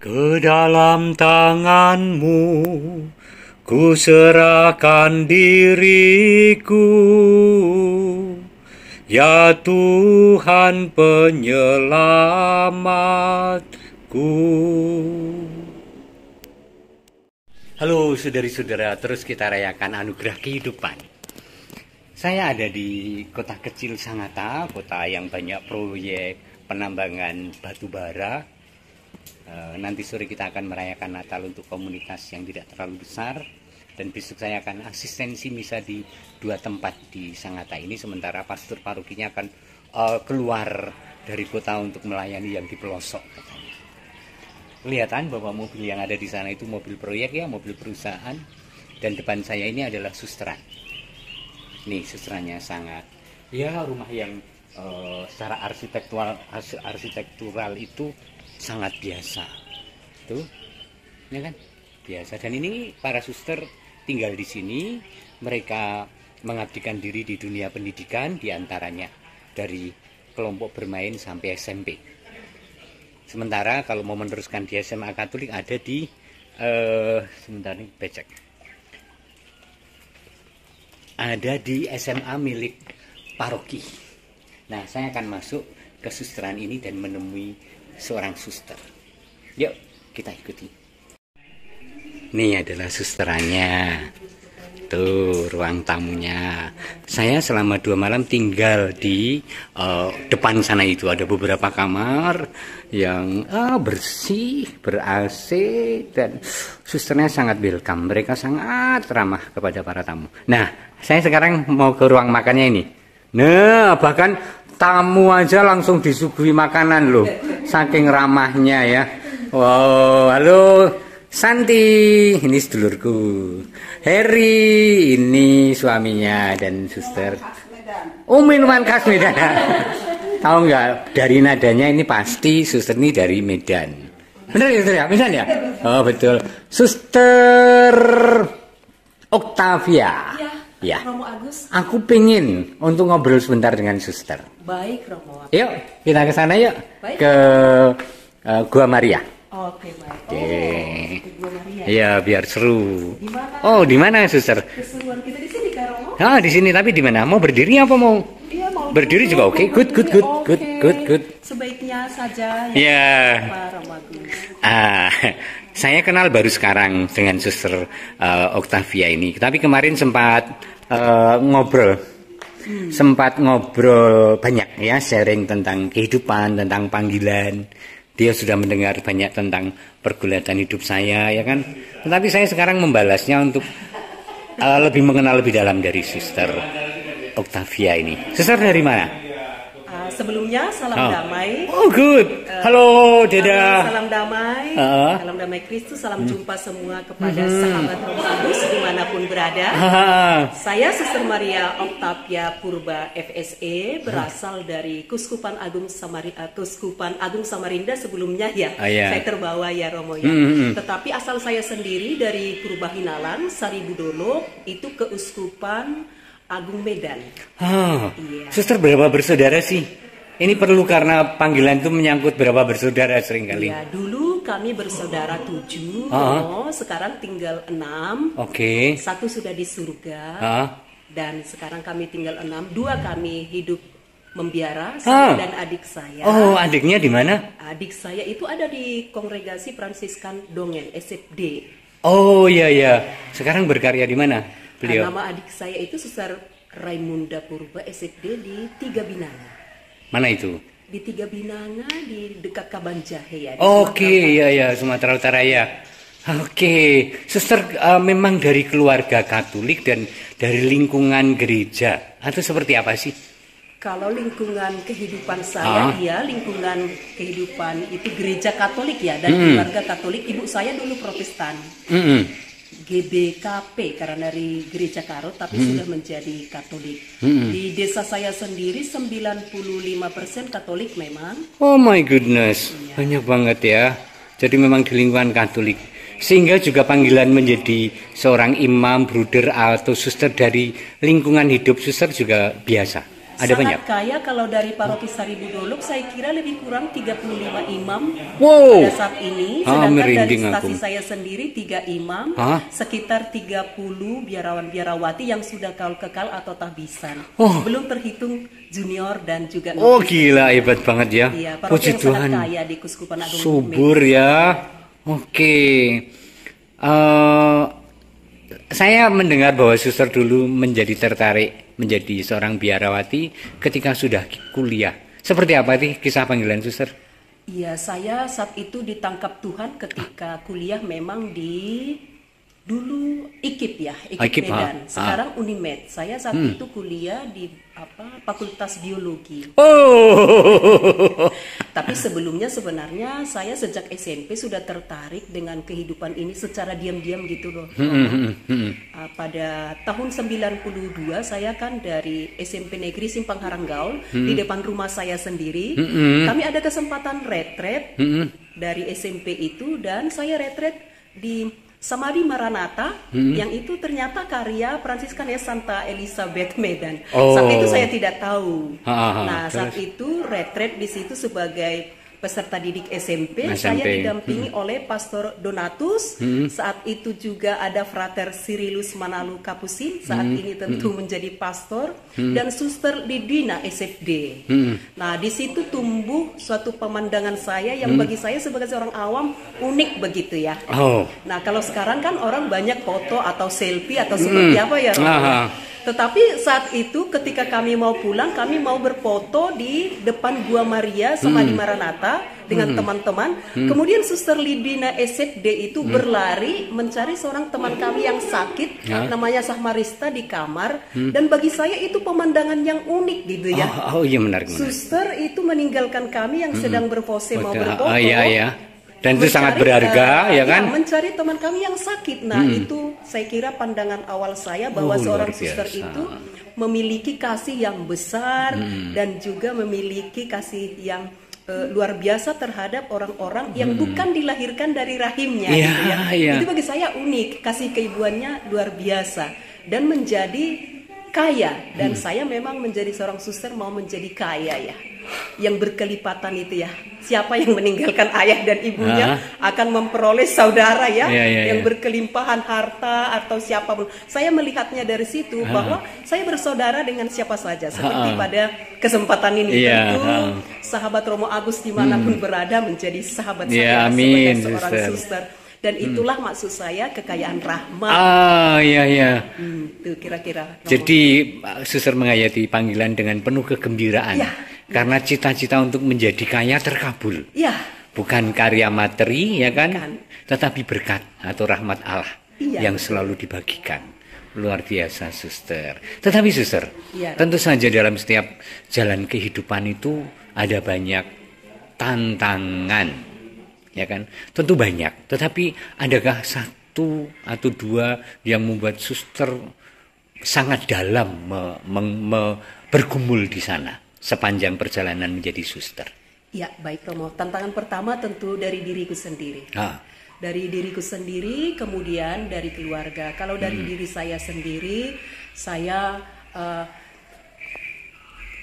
Ke dalam tangan-Mu ku serahkan diriku, ya Tuhan penyelamatku. Halo saudari-saudara, terus kita rayakan anugerah kehidupan. Saya ada di kota kecil Sangatta, kota yang banyak proyek penambangan batu bara. Nanti sore kita akan merayakan Natal untuk komunitas yang tidak terlalu besar, dan besok saya akan asistensi misa di 2 tempat di Sangatta ini, sementara pastor parokinya akan keluar dari kota untuk melayani yang di pelosok katanya. Kelihatan bahwa mobil yang ada di sana itu mobil proyek ya, mobil perusahaan, dan depan saya ini adalah susteran. Nih susterannya sangat ya, rumah yang secara arsitektural itu sangat biasa tuh, ya kan, biasa. Dan ini para suster tinggal di sini, mereka mengabdikan diri di dunia pendidikan, diantaranya dari kelompok bermain sampai SMP. Sementara kalau mau meneruskan di SMA Katolik ada di sebentar nih becek, ada di SMA milik paroki. Nah, saya akan masuk ke susteran ini dan menemui seorang suster. Yuk kita ikuti. Ini adalah susterannya. Tuh ruang tamunya. Saya selama 2 malam tinggal di depan sana. Itu ada beberapa kamar yang bersih, ber-AC, dan susternya sangat welcome. Mereka sangat ramah kepada para tamu. Nah, saya sekarang mau ke ruang makannya ini. Nah, bahkan tamu aja langsung disuguhi makanan loh, saking ramahnya ya. Wow, halo Santi, ini sedulurku. Heri, ini suaminya dan suster. Oh, minuman khas Medan. Tahu nggak, dari nadanya ini pasti suster ini dari Medan. Bener ya suster ya, Medan ya? Oh betul, Suster Octavia. Ya, Romo Agus. Aku pengen untuk ngobrol sebentar dengan suster. Baik, Romo. Yuk, kita ke sana yuk. Baik. Ke Gua Maria. Oke, baik. Oke. Ke Gua Maria. Iya, biar seru. Di mana? Oh, di mana, suster? Keseruan kita di sini, Kak Romo? Ah, di sini, tapi di mana? Mau berdiri apa mau? Iya, mau Berdiri juga oke. Good. Oke. Sebaiknya saja ya. Ya. Pak Romo Agus. Saya kenal baru sekarang dengan suster Octavia ini. Tapi kemarin sempat ngobrol banyak ya, sharing tentang kehidupan, tentang panggilan. Dia sudah mendengar banyak tentang pergulatan hidup saya, ya kan. Tetapi saya sekarang membalasnya untuk lebih mengenal lebih dalam dari suster Octavia ini. Suster dari mana? Sebelumnya salam damai. Oh good. Halo Deda. Salam damai. Salam damai Kristus. Salam jumpa semua kepada sahabat Romo Agus dimanapun berada. Saya Suster Maria Octavia Purba FSE, berasal dari Kuskupan Agung Samarinda sebelumnya ya. Saya terbawa ya Romo ya. Tetapi asal saya sendiri dari Purba Hinalan, Saribudolo, itu Keuskupan Agung Medan. Iya. Suster berapa bersaudara sih? Ini perlu karena panggilan itu menyangkut berapa bersaudara seringkali. Ya, dulu kami bersaudara 7, sekarang tinggal 6. Oke. 1 sudah di surga. Dan sekarang kami tinggal 6. 2 kami hidup membiara, saya dan adik saya. Oh, adiknya di mana? Adik saya itu ada di Kongregasi Fransiskan Dongen, SFD. Oh iya. Sekarang berkarya di mana beliau? Nama adik saya itu Suster Raimunda Purba, SFD di 3 Binanga. Mana itu? Di 3 Binanga, di dekat Kabanjahe ya. Oke, iya, Sumatera Utara ya. Oke, suster memang dari keluarga Katolik dan dari lingkungan gereja atau seperti apa sih? Kalau lingkungan kehidupan saya, lingkungan kehidupan itu gereja Katolik ya, dan keluarga Katolik. Ibu saya dulu Protestan. GBKP karena dari gereja Karot, tapi sudah menjadi Katolik. Di desa saya sendiri 95% Katolik memang. Oh my goodness, banyak banget ya. Jadi memang di lingkungan Katolik. Sehingga juga panggilan menjadi seorang imam, bruder atau suster dari lingkungan hidup suster juga biasa. Ada banyak. Sangat kaya. Kalau dari paroki Saribu Dolok saya kira lebih kurang 35 imam Wow. pada saat ini. Sedangkan dari merinding stasi aku. saya sendiri 3 imam, sekitar 30 biarawan-biarawati yang sudah kaul kekal atau tahbisan. Belum terhitung junior dan juga Oh gila, hebat banget ya. Iya, Puji paroki yang Tuhan. sangat kaya di Kuskupan Agung Subur ya. Oke. Saya mendengar bahwa suster dulu menjadi tertarik menjadi seorang biarawati ketika sudah kuliah. Seperti apa sih kisah panggilan suster? Iya, saya saat itu ditangkap Tuhan ketika kuliah memang di dulu IKIP ya, IKIP Medan. Sekarang Unimed. Saya saat itu kuliah di Fakultas Biologi. Oh. Tapi sebelumnya sebenarnya saya sejak SMP sudah tertarik dengan kehidupan ini secara diam-diam gitu loh. Pada tahun 92 saya kan dari SMP Negeri Simpang Haranggaul di depan rumah saya sendiri. Kami ada kesempatan retret dari SMP itu dan saya retret di Samadhi Maranatha, yang itu ternyata karya Fransiskan Santa Elizabeth Medan. Saat itu saya tidak tahu. Nah, saat itu retret di situ sebagai peserta didik SMP. Saya didampingi oleh Pastor Donatus. Saat itu juga ada Frater Cyrillus Manalu Kapusin. Saat ini tentu menjadi pastor dan Suster Lidwina SFD. Nah, di situ tumbuh suatu pemandangan saya yang bagi saya sebagai seorang awam unik begitu ya. Nah, kalau sekarang kan orang banyak foto atau selfie atau seperti apa ya, tetapi saat itu ketika kami mau pulang, kami mau berfoto di depan Gua Maria Samadhi Maranatha dengan teman-teman. Kemudian Suster Lidwina SFD itu berlari mencari seorang teman kami yang sakit, namanya Sahmarista di kamar. Dan bagi saya itu pemandangan yang unik gitu ya. Iya menarik. Suster itu meninggalkan kami yang sedang berpose mau berfoto. Dan itu sangat berharga, ya kan? Mencari teman kami yang sakit. Nah, itu saya kira pandangan awal saya bahwa seorang suster itu memiliki kasih yang besar dan juga memiliki kasih yang luar biasa terhadap orang-orang yang bukan dilahirkan dari rahimnya. Gitu ya. Itu bagi saya unik, kasih keibuannya luar biasa dan menjadi kaya. Dan saya memang menjadi seorang suster mau menjadi kaya ya. Yang berkelipatan itu ya, siapa yang meninggalkan ayah dan ibunya akan memperoleh saudara ya, yang berkelimpahan harta atau siapapun. Saya melihatnya dari situ bahwa saya bersaudara dengan siapa saja. Seperti pada kesempatan ini tentu sahabat Romo Agus dimanapun berada menjadi sahabat saya sebagai seorang suster. Dan itulah maksud saya kekayaan rahmat. Itu kira-kira. Jadi suster menghayati panggilan dengan penuh kegembiraan. Karena cita-cita untuk menjadi kaya terkabul. Bukan karya materi ya kan, tetapi berkat atau rahmat Allah yang selalu dibagikan. Luar biasa suster. Tetapi suster, tentu saja dalam setiap jalan kehidupan itu ada banyak tantangan. Ya kan, tentu banyak. Tetapi adakah satu atau dua yang membuat suster sangat dalam bergumul di sana sepanjang perjalanan menjadi suster? Ya, baik Romo. Tantangan pertama tentu dari diriku sendiri. Dari diriku sendiri, kemudian dari keluarga. Kalau dari diri saya sendiri, saya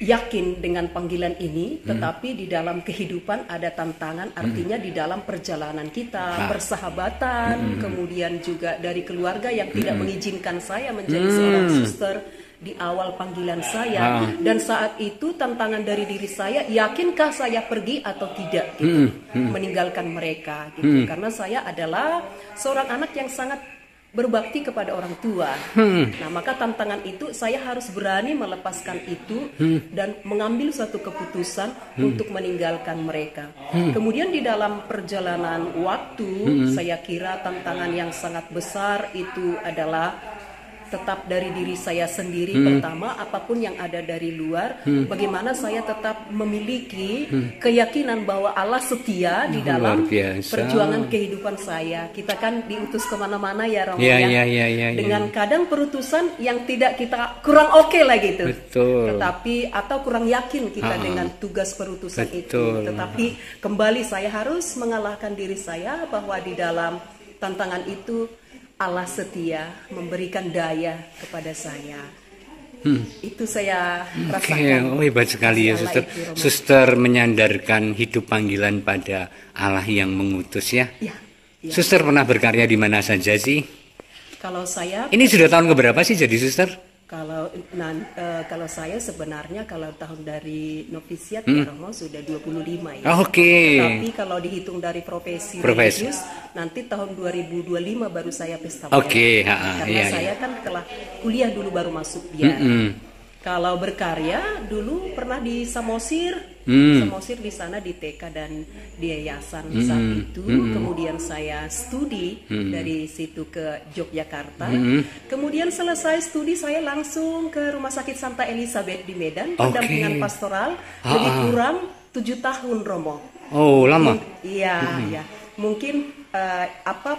yakin dengan panggilan ini, tetapi di dalam kehidupan ada tantangan, artinya di dalam perjalanan kita, persahabatan, kemudian juga dari keluarga yang tidak mengizinkan saya menjadi seorang suster di awal panggilan saya. Dan saat itu tantangan dari diri saya, yakinkah saya pergi atau tidak gitu, meninggalkan mereka gitu. Karena saya adalah seorang anak yang sangat berbakti kepada orang tua. Nah, maka tantangan itu saya harus berani melepaskan itu dan mengambil suatu keputusan untuk meninggalkan mereka. Kemudian di dalam perjalanan waktu, saya kira tantangan yang sangat besar itu adalah tetap dari diri saya sendiri. Pertama, apapun yang ada dari luar, bagaimana saya tetap memiliki keyakinan bahwa Allah setia di dalam perjuangan kehidupan saya. Kita kan diutus kemana-mana ya Romo dengan kadang perutusan yang tidak kita kurang oke lah gitu. Tetapi atau kurang yakin kita dengan tugas perutusan itu. Tetapi kembali saya harus mengalahkan diri saya bahwa di dalam tantangan itu Allah setia memberikan daya kepada saya. Itu saya rasakan. Oh, hebat sekali ya, Suster. Suster menyandarkan hidup panggilan pada Allah yang mengutus ya. Ya. Suster pernah berkarya di mana saja sih? Kalau saya, ini sudah tahun keberapa sih jadi suster? Kalau saya sebenarnya kalau tahun dari novisiat ya Romo sudah 25 ya. Oke. Tapi kalau dihitung dari profesi religius nanti tahun 2025 baru saya pesta merah. Oke, karena saya kan telah kuliah dulu baru masuk biar. Kalau berkarya dulu pernah di Samosir. Samosir di sana di TK dan di yayasan saat itu. Kemudian saya studi dari situ ke Yogyakarta. Kemudian selesai studi saya langsung ke Rumah Sakit Santa Elizabeth di Medan, pendampingan pastoral lebih kurang 7 tahun Romo. Oh, lama. Iya, iya. Mungkin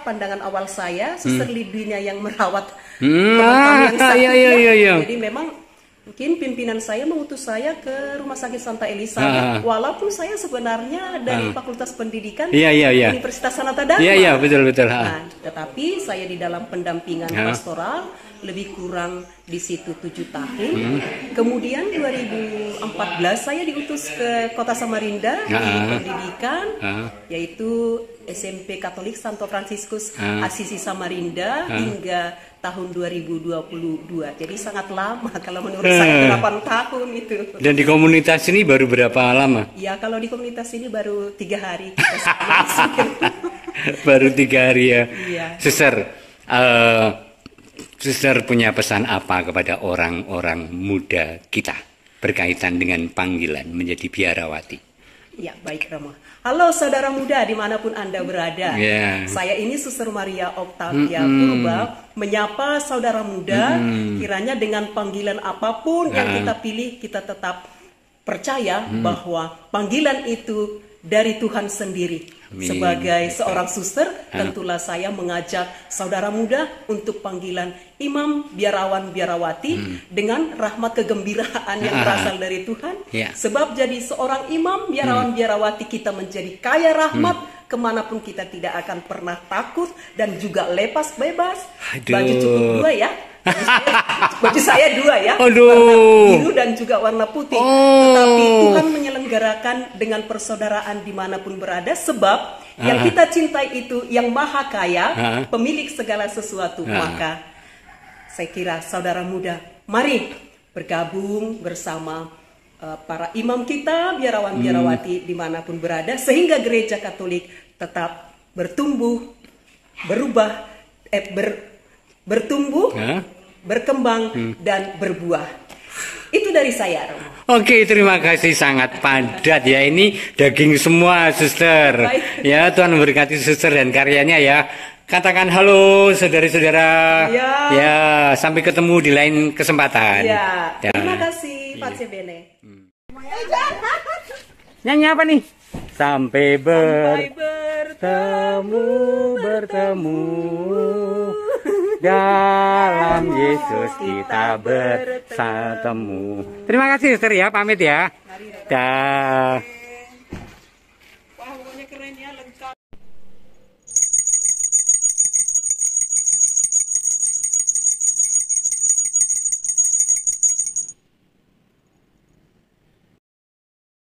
pandangan awal saya Suster Lidwina yang merawat teman-teman yang sakit. Jadi memang mungkin pimpinan saya mengutus saya ke Rumah Sakit Santa Elizabeth, walaupun saya sebenarnya dari Fakultas Pendidikan Universitas Sanata Dharma. Iya, betul. Nah, tetapi saya di dalam pendampingan pastoral lebih kurang di situ 7 tahun. Kemudian 2014 saya diutus ke Kota Samarinda di pendidikan, yaitu SMP Katolik Santo Fransiskus Asisi Samarinda hingga tahun 2022. Jadi sangat lama kalau menurut saya 8 tahun itu. Dan di komunitas ini baru berapa lama? Ya kalau di komunitas ini baru 3 hari. Baru 3 hari ya. Iya. Suster punya pesan apa kepada orang-orang muda kita berkaitan dengan panggilan menjadi biarawati? Ya, baik Romo. Halo saudara muda dimanapun Anda berada. Saya ini Suster Maria Octavia Purba menyapa saudara muda. Kiranya dengan panggilan apapun yang kita pilih, kita tetap percaya bahwa panggilan itu dari Tuhan sendiri. Sebagai seorang suster, tentulah saya mengajak saudara muda untuk panggilan imam, biarawan, biarawati dengan rahmat kegembiraan yang berasal dari Tuhan. Sebab jadi seorang imam, biarawan, biarawati kita menjadi kaya rahmat, kemanapun kita tidak akan pernah takut dan juga lepas bebas. Baju cukup 2 ya. Baju saya 2 ya, warna biru dan juga warna putih. Tetapi Tuhan menyelenggarakan dengan persaudaraan dimanapun berada, sebab yang kita cintai itu yang maha kaya, pemilik segala sesuatu. Maka saya kira saudara muda, mari bergabung bersama para imam kita, biarawan biarawati dimanapun berada, sehingga gereja Katolik tetap bertumbuh, bertumbuh, berkembang, dan berbuah. Itu dari saya, Romo. Oke, terima kasih, sangat padat ya. Ini daging semua, Suster. Baik. Ya, Tuhan memberkati Suster dan karyanya ya. Katakan halo, saudara-saudara. Ya, sampai ketemu di lain kesempatan. Ya. Terima kasih, Pak Bene. Nyanyi apa nih? Sampai bertemu dalam Yesus kita bersatu. Terima kasih Suster ya, pamit ya. Dah.